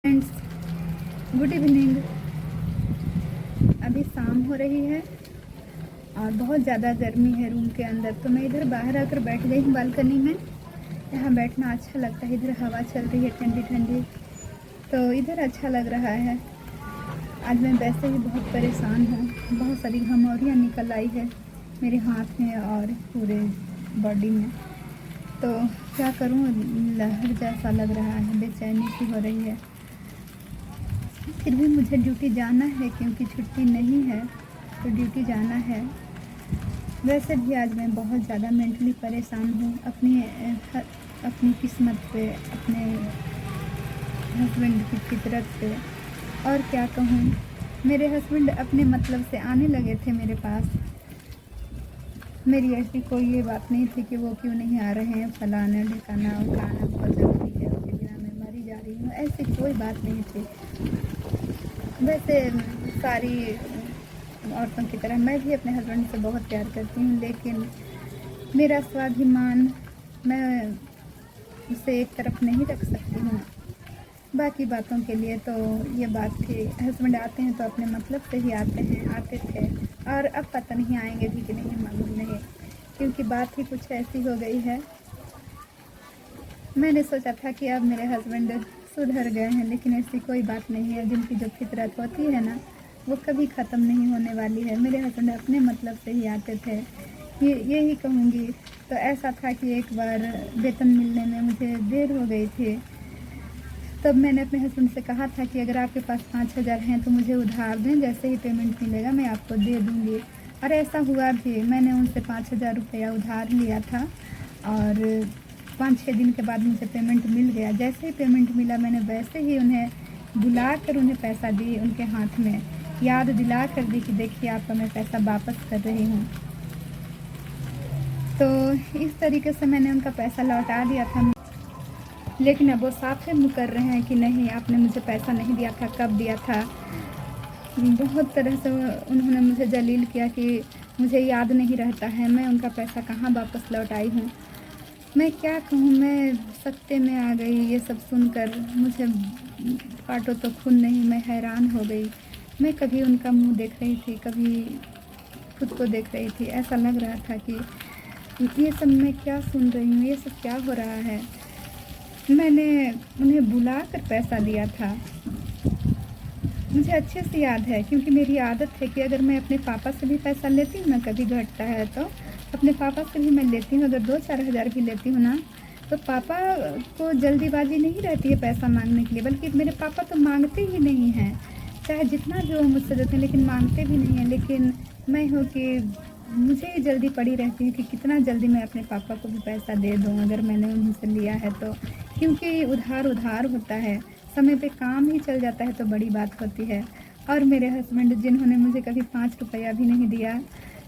Friends, good evening. अभी शाम हो रही है और बहुत ज़्यादा गर्मी है रूम के अंदर, तो मैं इधर बाहर आकर बैठ गई हूँ बालकनी में। यहाँ बैठना अच्छा लगता है, इधर हवा चल रही है ठंडी ठंडी, तो इधर अच्छा लग रहा है। आज मैं वैसे ही बहुत परेशान हूँ, बहुत सारी घमौरियाँ निकल आई है मेरे हाथ में और पूरे बॉडी में, तो क्या करूँ, लहर जैसा लग रहा है, बेचैनी सी हो रही है। फिर भी मुझे ड्यूटी जाना है क्योंकि छुट्टी नहीं है, तो ड्यूटी जाना है। वैसे भी आज मैं बहुत ज़्यादा मेंटली परेशान हूँ अपनी किस्मत पे, अपने हस्बैंड की फितरत पे। और क्या कहूँ, मेरे हस्बैंड अपने मतलब से आने लगे थे मेरे पास। मेरी ऐसी कोई ये बात नहीं थी कि वो क्यों नहीं आ रहे हैं, फलाना ढिकाना उठाना बहुत ज़रूरी है, उसके बिना मैं मरी जा रही हूँ, ऐसी कोई बात नहीं थी। वैसे सारी औरतों की तरह मैं भी अपने हस्बैंड से बहुत प्यार करती हूँ, लेकिन मेरा स्वाभिमान मैं उसे एक तरफ नहीं रख सकती हूँ। बाकी बातों के लिए तो ये बात थी, हस्बैंड आते हैं तो अपने मतलब से ही आते थे, और अब पता नहीं आएंगे भी कि नहीं मालूम नहीं, क्योंकि बात ही कुछ ऐसी हो गई है। मैंने सोचा था कि अब मेरे हस्बैंड सुधर गए हैं, लेकिन ऐसी कोई बात नहीं है। जिनकी जो फितरत होती है ना, वो कभी ख़त्म नहीं होने वाली है। मेरे हस्बैंड अपने मतलब से ही आते थे, यही कहूँगी। तो ऐसा था कि एक बार वेतन मिलने में मुझे देर हो गई थी, तब मैंने अपने हस्बैंड से कहा था कि अगर आपके पास 5,000 हैं तो मुझे उधार दें, जैसे ही पेमेंट मिलेगा मैं आपको दे दूँगी। और ऐसा हुआ भी, मैंने उनसे 5,000 रुपया उधार लिया था और 5-6 दिन के बाद मुझे पेमेंट मिल गया। जैसे ही पेमेंट मिला मैंने वैसे ही उन्हें बुला कर उन्हें पैसा दी, उनके हाथ में याद दिला कर दी कि देखिए आपका मैं पैसा वापस कर रही हूँ। तो इस तरीके से मैंने उनका पैसा लौटा दिया था, लेकिन अब वो साफ मुकर रहे हैं कि नहीं, आपने मुझे पैसा नहीं दिया था, कब दिया था। बहुत तरह से उन्होंने मुझे जलील किया कि मुझे याद नहीं रहता है, मैं उनका पैसा कहाँ वापस लौटाई हूँ। मैं क्या कहूँ, मैं सख्ते में आ गई। ये सब सुनकर मुझे काटो तो खून नहीं, मैं हैरान हो गई। मैं कभी उनका मुंह देख रही थी, कभी खुद को देख रही थी। ऐसा लग रहा था कि ये सब मैं क्या सुन रही हूँ, ये सब क्या हो रहा है। मैंने उन्हें बुला कर पैसा दिया था, मुझे अच्छे से याद है, क्योंकि मेरी आदत है कि अगर मैं अपने पापा से भी पैसा लेती हूँ ना, कभी घटता है तो अपने पापा से भी मैं लेती हूँ। अगर 2-4 हज़ार भी लेती हूँ ना, तो पापा को जल्दीबाजी नहीं रहती है पैसा मांगने के लिए, बल्कि मेरे पापा तो मांगते ही नहीं हैं, चाहे जितना भी वो मुझसे देते हैं, लेकिन मांगते भी नहीं हैं। लेकिन मैं हूँ कि मुझे ही जल्दी पड़ी रहती है कि कितना जल्दी मैं अपने पापा को भी पैसा दे दूँ अगर मैंने उनसे लिया है तो, क्योंकि उधार उधार होता है, समय पे काम ही चल जाता है तो बड़ी बात होती है। और मेरे हस्बैंड, जिन्होंने मुझे कभी 5 रुपया भी नहीं दिया,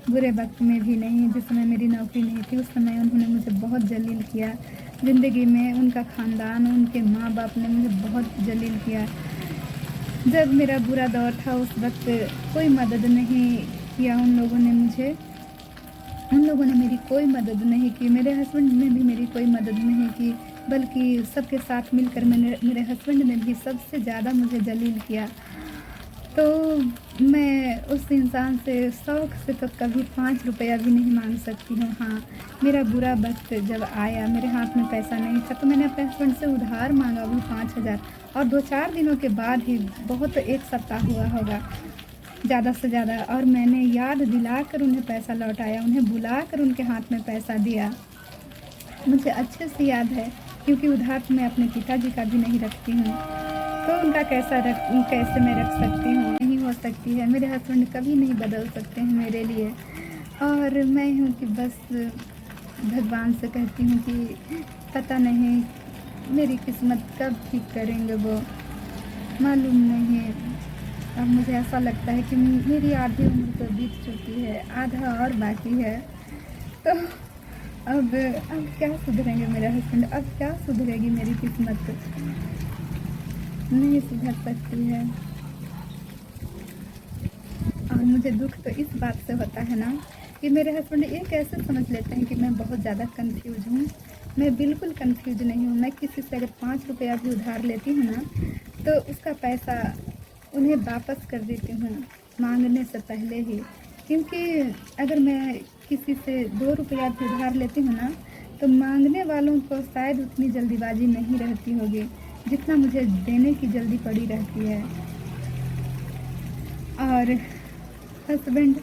बुरे वक्त में भी नहीं, जिस समय मेरी नौकरी नहीं थी उस समय उन्होंने मुझे बहुत जलील किया। ज़िंदगी में उनका ख़ानदान, उनके माँ बाप ने मुझे बहुत जलील किया। जब मेरा बुरा दौर था उस वक्त कोई मदद नहीं किया उन लोगों ने मुझे, उन लोगों ने मेरी कोई मदद नहीं की। मेरे हस्बैंड ने भी मेरी कोई मदद नहीं की, बल्कि सबके साथ मिलकर मेरे हस्बैंड ने भी सबसे ज़्यादा मुझे जलील किया। तो मैं उस इंसान से शौक़ से तो कभी 5 रुपया भी नहीं मांग सकती हूँ। हाँ, मेरा बुरा वक्त जब आया, मेरे हाथ में पैसा नहीं था, तो मैंने अपने हस्बैंड से उधार मांगा, वो 5,000, और 2-4 दिनों के बाद ही, बहुत 1 सप्ताह हुआ होगा ज़्यादा से ज़्यादा, और मैंने याद दिलाकर उन्हें पैसा लौटाया, उन्हें बुलाकर उनके हाथ में पैसा दिया। मुझे अच्छे से याद है, क्योंकि उधार मैं अपने पिताजी का भी नहीं रखती हूँ, तो उनका कैसे मैं रख सकती हूँ, नहीं हो सकती है। मेरे हस्बैंड कभी नहीं बदल सकते हैं मेरे लिए, और मैं हूँ कि बस भगवान से कहती हूँ कि पता नहीं मेरी किस्मत कब ठीक करेंगे वो, मालूम नहीं। अब मुझे ऐसा लगता है कि मेरी आधी उम्र तो बीत चुकी है, आधा और बाकी है, तो अब क्या सुधरेंगे मेरे हस्बैंड, अब क्या सुधरेगी मेरी किस्मत, नहीं सुधर सकती है। और मुझे दुख तो इस बात से होता है ना कि मेरे हस्बैंड ये कैसे समझ लेते हैं कि मैं बहुत ज़्यादा कंफ्यूज हूँ। मैं बिल्कुल कंफ्यूज नहीं हूँ। मैं किसी से अगर 5 रुपया भी उधार लेती हूँ ना, तो उसका पैसा उन्हें वापस कर देती हूँ मांगने से पहले ही, क्योंकि अगर मैं किसी से 2 रुपया भी उधार लेती हूँ ना, तो मांगने वालों को शायद उतनी जल्दीबाजी नहीं रहती होगी जितना मुझे देने की जल्दी पड़ी रहती है। और हस्बैंड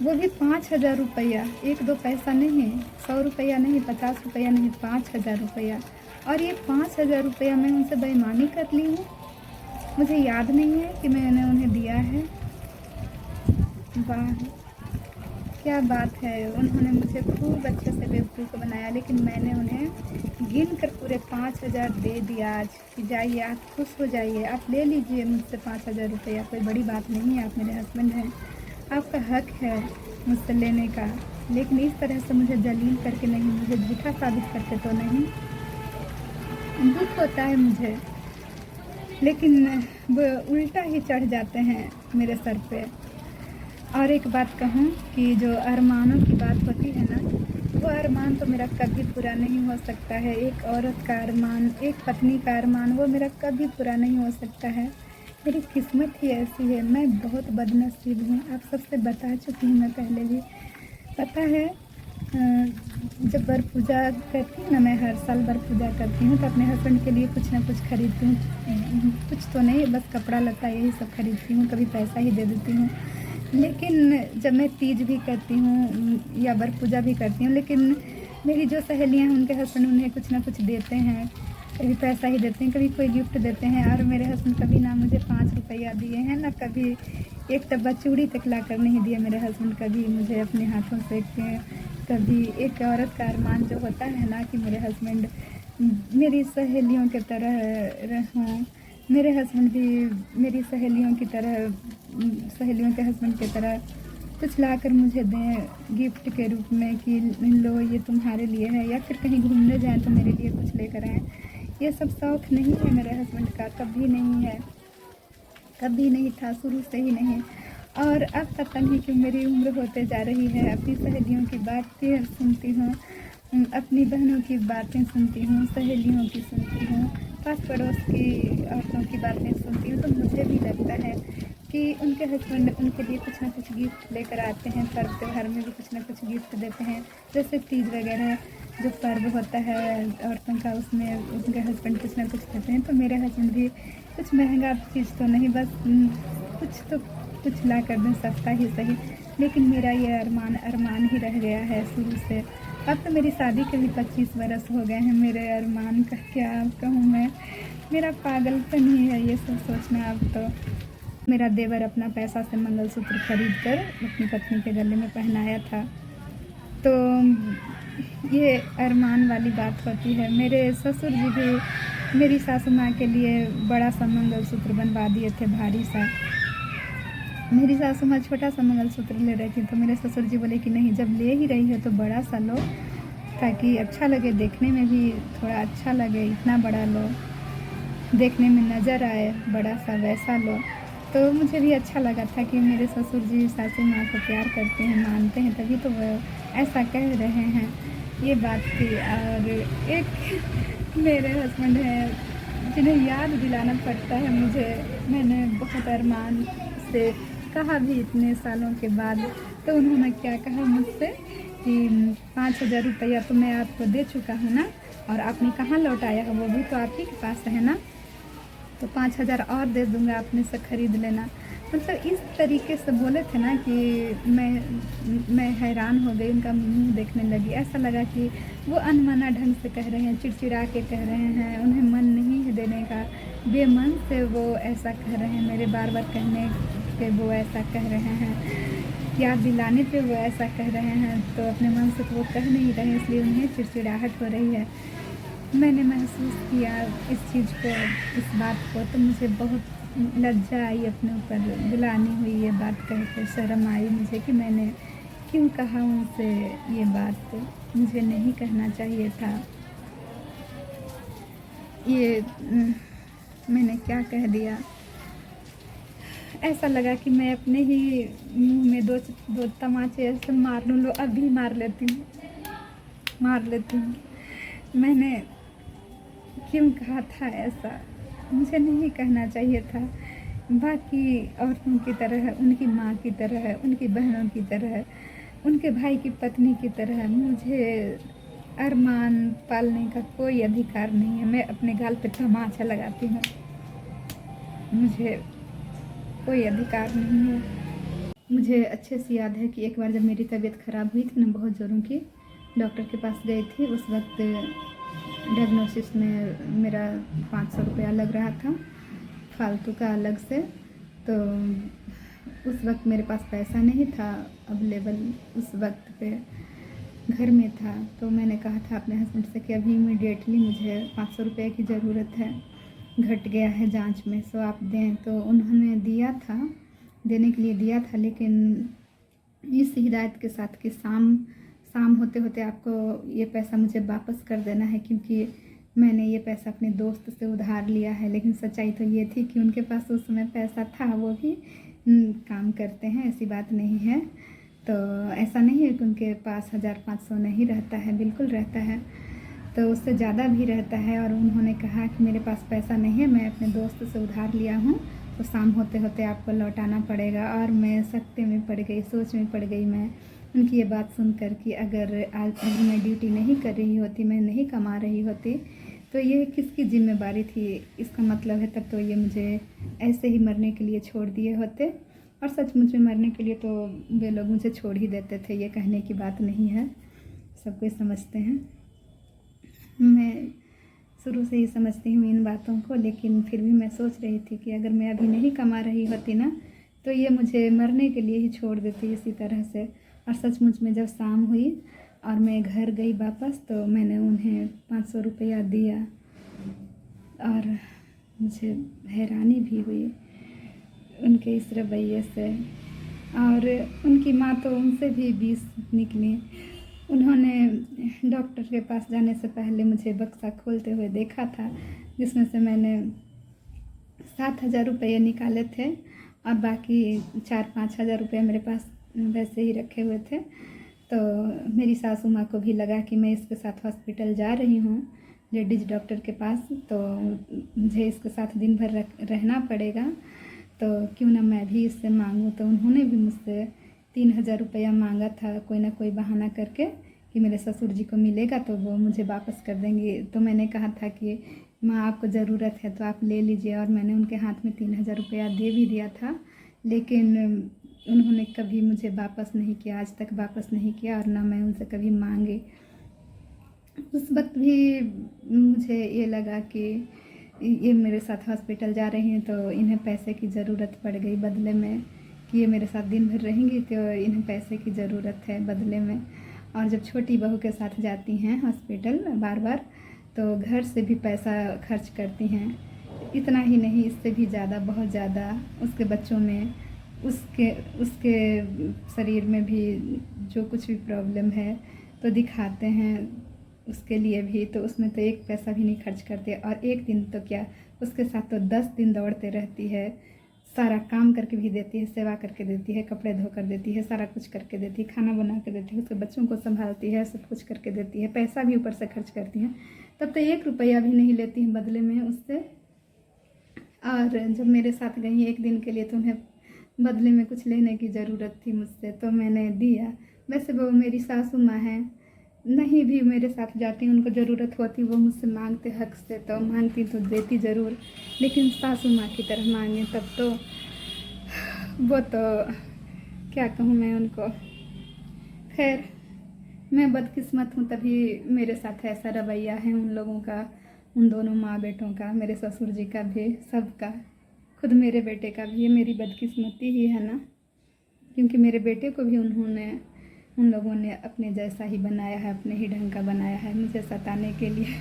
वो भी 5,000 रुपया, 1-2 पैसा नहीं, 100 रुपया नहीं, 50 रुपया नहीं, 5,000 रुपया। और ये 5,000 रुपया मैं उनसे बेईमानी कर ली हूँ। मुझे याद नहीं है कि मैंने उन्हें दिया है। वाह, क्या बात है। उन्होंने मुझे खूब अच्छे से बेवकूफ़ बनाया, लेकिन मैंने उन्हें गिन कर पूरे 5,000 दे दिया आज कि जाइए आप खुश हो जाइए, आप ले लीजिए मुझसे 5,000 रुपया, कोई बड़ी बात नहीं है, आप मेरे हस्बैंड हैं, आपका हक है मुझसे लेने का। लेकिन इस तरह से मुझे जलील करके नहीं, मुझे झूठा साबित करके तो नहीं। दुख होता है मुझे, लेकिन वो उल्टा ही चढ़ जाते हैं मेरे सर पे। और एक बात कहूँ कि जो अरमानों की बात होती है ना, वो अरमान तो मेरा कभी पूरा नहीं हो सकता है। एक औरत का अरमान, एक पत्नी का अरमान, वो मेरा कभी पूरा नहीं हो सकता है। मेरी किस्मत ही ऐसी है, मैं बहुत बदनसीब हूँ। आप सबसे बता चुकी हूँ मैं पहले भी। पता है, जब वर पूजा करती हूँ ना, मैं हर साल वर पूजा करती हूँ तो अपने हस्बैंड के लिए कुछ ना कुछ खरीदती हूँ। कुछ तो नहीं, बस कपड़ा लता यही सब खरीदती हूँ, कभी पैसा ही दे देती हूँ। लेकिन जब मैं तीज भी करती हूँ या वर पूजा भी करती हूँ, लेकिन मेरी जो सहेलियाँ हैं उनके हस्बैंड उन्हें कुछ ना कुछ देते हैं, कभी पैसा ही देते हैं, कभी कोई गिफ्ट देते हैं। और मेरे हस्बैंड कभी ना मुझे 5 रुपया दिए हैं, ना कभी एक डब्बा चूड़ी तक ला कर नहीं दिया मेरे हस्बैंड कभी मुझे अपने हाथों से। कभी एक औरत का अरमान जो होता है ना कि मेरे हस्बैंड मेरी सहेलियों की तरह हों, मेरे हस्बैंड भी मेरी सहेलियों की तरह, सहेलियों के हस्बैंड की तरह कुछ लाकर मुझे दें गिफ्ट के रूप में कि लो ये तुम्हारे लिए है, या फिर कहीं घूमने जाएं तो मेरे लिए कुछ लेकर आएँ। ये सब शौक़ नहीं है मेरे हस्बैंड का, कभी नहीं है, कभी नहीं था, शुरू से ही नहीं। और अब पता नहीं क्यों मेरी उम्र होते जा रही है, अपनी सहेलियों की बातें सुनती हूँ, अपनी बहनों की बातें सुनती हूँ, सहेलियों की सुनती हूँ, पास पड़ोस की औरतों की बातें सुनती हूँ, तो मुझे भी लगता है कि उनके हस्बैंड उनके लिए कुछ ना कुछ गिफ्ट लेकर आते हैं। पर्व त्योहार में भी कुछ ना कुछ गिफ्ट देते हैं, जैसे तीज वगैरह जो पर्व होता है औरतों का, उसमें उनके हस्बैंड कुछ ना कुछ देते हैं। तो मेरे हस्बैंड भी कुछ महंगा चीज़ तो नहीं, बस कुछ ला कर दें, सस्ता ही सही। लेकिन मेरा ये अरमान ही रह गया है शुरू से। अब तो मेरी शादी के भी 25 बरस हो गए हैं, मेरे अरमान का क्या कहूँ मैं, मेरा पागलपन ही है ये सब सोचना। अब तो मेरा देवर अपना पैसा से मंगलसूत्र खरीद कर अपनी पत्नी के गले में पहनाया था, तो ये अरमान वाली बात होती है। मेरे ससुर जी भी मेरी सासू माँ के लिए बड़ा सा मंगलसूत्र बनवा दिए थे, भारी सा। मेरी सासू माँ छोटा सा मंगलसूत्र ले रही थी, तो मेरे ससुर जी बोले कि नहीं, जब ले ही रही है तो बड़ा सा लो, ताकि अच्छा लगे, देखने में भी थोड़ा अच्छा लगे, इतना बड़ा लो, देखने में नज़र आए, बड़ा सा वैसा लो। तो मुझे भी अच्छा लगा था कि मेरे ससुर जी सासू माँ को प्यार करते हैं, मानते हैं, तभी तो वो ऐसा कह रहे हैं, ये बात थी। और एक मेरे हस्बैंड हैं जिन्हें याद दिलाना पड़ता है मुझे, मैंने बहुत अरमान से कहा भी इतने सालों के बाद, तो उन्होंने क्या कहा मुझसे कि 5,000 रुपया तो मैं आपको दे चुका हूँ ना, और आपने कहाँ लौटाया है, वो भी तो आप ही के पास है ना, तो 5,000 और दे दूँगा, अपने से ख़रीद लेना। मतलब इस तरीके से बोले थे ना कि मैं हैरान हो गई, उनका मुँह देखने लगी। ऐसा लगा कि वो अनमना ढंग से कह रहे हैं, चिड़चिड़ा के कह रहे हैं, उन्हें मन नहीं है देने का, बेमन से वो ऐसा कह रहे हैं, मेरे बार बार कहने पे वो ऐसा कह रहे हैं, याद दिलाने पे वो ऐसा कह रहे हैं, तो अपने मन से तो वो कह नहीं रहे, इसलिए उन्हें चिड़चिड़ाहट हो रही है। मैंने महसूस किया इस चीज़ को, इस बात को, तो मुझे बहुत लज्जा आई, अपने ऊपर गिलानी हुई, ये बात कह के शर्म आई मुझे कि मैंने क्यों कहा उनसे ये बात, मुझे नहीं कहना चाहिए था। ये मैंने क्या कह दिया। ऐसा लगा कि मैं अपने ही मुंह में दो तमाचे ऐसे मार लूँ, लो अभी मार लेती हूँ। मैंने क्यों कहा था ऐसा, मुझे नहीं कहना चाहिए था। बाकी औरतों की तरह, उनकी माँ की तरह, उनकी बहनों की तरह, उनके भाई की पत्नी की तरह मुझे अरमान पालने का कोई अधिकार नहीं है। मैं अपने गाल पे तमाचा लगाती हूँ, मुझे कोई अधिकार नहीं है। मुझे अच्छे से याद है कि एक बार जब मेरी तबीयत ख़राब हुई थी ना, बहुत ज़ोरों की, डॉक्टर के पास गई थी। उस वक्त डायग्नोसिस में मेरा 500 रुपया लग रहा था फालतू का अलग से। तो उस वक्त मेरे पास पैसा नहीं था अवेलेबल, उस वक्त पे घर में था। तो मैंने कहा था अपने हस्बैंड से कि अभी इमीडिएटली मुझे 500 रुपये की ज़रूरत है, घट गया है जांच में, सो आप दें। तो उन्होंने दिया था, देने के लिए दिया था, लेकिन इस हिदायत के साथ कि शाम होते होते आपको ये पैसा मुझे वापस कर देना है, क्योंकि मैंने ये पैसा अपने दोस्त से उधार लिया है। लेकिन सच्चाई तो ये थी कि उनके पास उस समय पैसा था, वो भी काम करते हैं, ऐसी बात नहीं है। तो ऐसा नहीं है कि उनके पास 1500 नहीं रहता है, बिल्कुल रहता है, तो उससे ज़्यादा भी रहता है। और उन्होंने कहा कि मेरे पास पैसा नहीं है, मैं अपने दोस्त से उधार लिया हूँ, तो शाम होते होते आपको लौटाना पड़ेगा। और मैं सकते में पड़ गई, सोच में पड़ गई मैं उनकी ये बात सुनकर कि अगर आज मैं ड्यूटी नहीं कर रही होती, मैं नहीं कमा रही होती, तो ये किसकी जिम्मेदारी थी। इसका मतलब है तब तो ये मुझे ऐसे ही मरने के लिए छोड़ दिए होते। और सचमुच में मरने के लिए तो वे लोग मुझे छोड़ ही देते थे, ये कहने की बात नहीं है, सब कोई समझते हैं। मैं शुरू से ही समझती हूँ इन बातों को, लेकिन फिर भी मैं सोच रही थी कि अगर मैं अभी नहीं कमा रही होती ना, तो ये मुझे मरने के लिए ही छोड़ देती इसी तरह से। और सचमुच में जब शाम हुई और मैं घर गई वापस, तो मैंने उन्हें 500 रुपया दिया और मुझे हैरानी भी हुई उनके इस रवैये से। और उनकी माँ तो उनसे भी 20 निकली। उन्होंने डॉक्टर के पास जाने से पहले मुझे बक्सा खोलते हुए देखा था, जिसमें से मैंने 7,000 रुपये निकाले थे और बाकी 4-5 हज़ार रुपये मेरे पास वैसे ही रखे हुए थे। तो मेरी सासू माँ को भी लगा कि मैं इसके साथ हॉस्पिटल जा रही हूँ, लेडीज़ डॉक्टर के पास, तो मुझे इसके साथ दिन भर रहना पड़ेगा, तो क्यों ना मैं भी इससे मांगूँ। तो उन्होंने भी मुझसे 3,000 रुपया मांगा था, कोई ना कोई बहाना करके कि मेरे ससुर जी को मिलेगा तो वो मुझे वापस कर देंगे। तो मैंने कहा था कि माँ आपको ज़रूरत है तो आप ले लीजिए, और मैंने उनके हाथ में 3,000 रुपया दे भी दिया था। लेकिन उन्होंने कभी मुझे वापस नहीं किया, आज तक वापस नहीं किया, और ना मैं उनसे कभी मांगी। उस वक्त भी मुझे ये लगा कि ये मेरे साथ हॉस्पिटल जा रही हैं तो इन्हें पैसे की ज़रूरत पड़ गई बदले में, कि ये मेरे साथ दिन भर रहेंगी तो इन्हें पैसे की ज़रूरत है बदले में। और जब छोटी बहू के साथ जाती हैं हॉस्पिटल बार बार, तो घर से भी पैसा खर्च करती हैं, इतना ही नहीं इससे भी ज़्यादा, बहुत ज़्यादा। उसके बच्चों में, उसके शरीर में भी जो कुछ भी प्रॉब्लम है तो दिखाते हैं उसके लिए भी, तो उसमें तो एक पैसा भी नहीं खर्च करते। और एक दिन तो क्या, उसके साथ तो 10 दिन दौड़ते रहती है, सारा काम करके भी देती है, सेवा करके देती है, कपड़े धो कर देती है, सारा कुछ करके देती है, खाना बना कर देती है, उसके बच्चों को संभालती है, सब कुछ करके देती है, पैसा भी ऊपर से खर्च करती है, तब तो 1 रुपया भी नहीं लेती हैं बदले में उससे। और जब मेरे साथ गई एक दिन के लिए तो उन्हें बदले में कुछ लेने की ज़रूरत थी मुझसे, तो मैंने दिया। वैसे वो मेरी सासू माँ हैं, नहीं भी मेरे साथ जाती, उनको ज़रूरत होती वो मुझसे मांगते हक से, तो मांगती तो देती ज़रूर, लेकिन सासू माँ की तरह मांगे तब तो वो तो क्या कहूँ मैं उनको। खैर, मैं बदकिस्मत हूँ तभी मेरे साथ ऐसा रवैया है उन लोगों का, उन दोनों माँ बेटों का, मेरे ससुर जी का भी, सबका, खुद मेरे बेटे का भी। ये मेरी बदकिस्मती ही है ना, क्योंकि मेरे बेटे को भी उन लोगों ने अपने जैसा ही बनाया है, अपने ही ढंग का बनाया है मुझे सताने के लिए।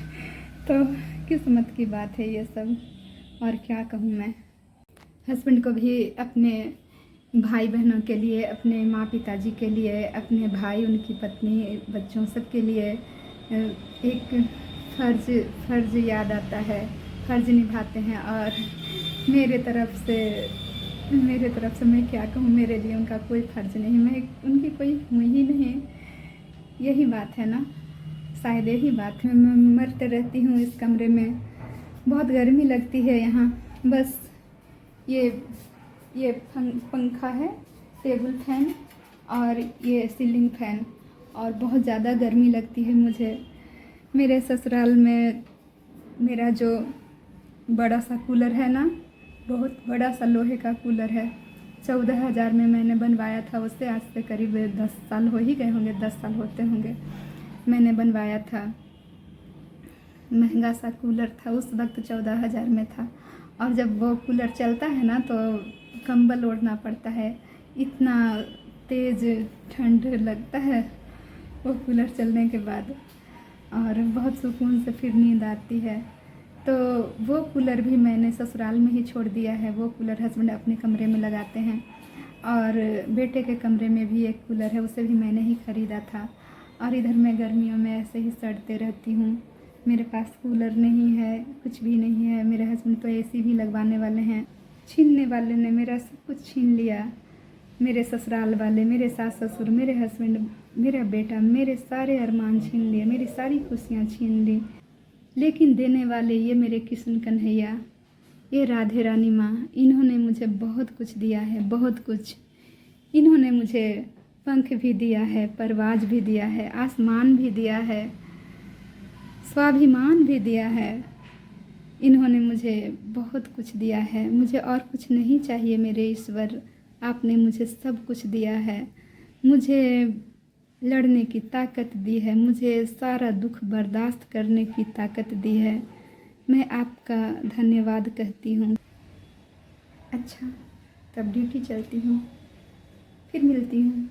तो किस्मत की बात है ये सब, और क्या कहूँ मैं। हस्बैंड को भी अपने भाई बहनों के लिए, अपने माँ पिताजी के लिए, अपने भाई, उनकी पत्नी, बच्चों, सब के लिए एक फ़र्ज़ याद आता है, फ़र्ज़ निभाते हैं। और मेरे तरफ से मैं क्या कहूँ, मेरे लिए उनका कोई फ़र्ज़ नहीं, मैं उनकी कोई हूँ ही नहीं। यही बात है ना, शायद यही बात है। मैं मरते रहती हूँ इस कमरे में, बहुत गर्मी लगती है यहाँ। बस ये पंखा है, टेबल फैन और ये सीलिंग फैन, और बहुत ज़्यादा गर्मी लगती है मुझे। मेरे ससुराल में मेरा जो बड़ा सा कूलर है ना, बहुत बड़ा सा लोहे का कूलर है, 14,000 में मैंने बनवाया था उससे। आज से करीब 10 साल हो ही गए होंगे, 10 साल होते होंगे मैंने बनवाया था। महंगा सा कूलर था, उस वक्त 14,000 में था। और जब वो कूलर चलता है ना तो कंबल ओढ़ना पड़ता है, इतना तेज़ ठंड लगता है वो कूलर चलने के बाद, और बहुत सुकून से फिर नींद आती है। तो वो कूलर भी मैंने ससुराल में ही छोड़ दिया है। वो कूलर हस्बैंड अपने कमरे में लगाते हैं, और बेटे के कमरे में भी एक कूलर है, उसे भी मैंने ही ख़रीदा था। और इधर मैं गर्मियों में ऐसे ही सड़ते रहती हूँ। मेरे पास कूलर नहीं है, कुछ भी नहीं है। मेरे हस्बैंड तो एसी भी लगवाने वाले हैं। छीनने वाले ने मेरा सब कुछ छीन लिया। मेरे ससुराल वाले, मेरे सास ससुर, मेरे हस्बैंड, मेरा बेटा, मेरे सारे अरमान छीन लिए, मेरी सारी खुशियाँ छीन ली। लेकिन देने वाले ये मेरे कृष्ण कन्हैया, ये राधे रानी माँ, इन्होंने मुझे बहुत कुछ दिया है, बहुत कुछ। इन्होंने मुझे पंख भी दिया है, परवाज़ भी दिया है, आसमान भी दिया है, स्वाभिमान भी दिया है। इन्होंने मुझे बहुत कुछ दिया है। मुझे और कुछ नहीं चाहिए मेरे ईश्वर, आपने मुझे सब कुछ दिया है। मुझे लड़ने की ताकत दी है, मुझे सारा दुख बर्दाश्त करने की ताकत दी है। मैं आपका धन्यवाद कहती हूँ। अच्छा, तब ड्यूटी चलती हूँ, फिर मिलती हूँ।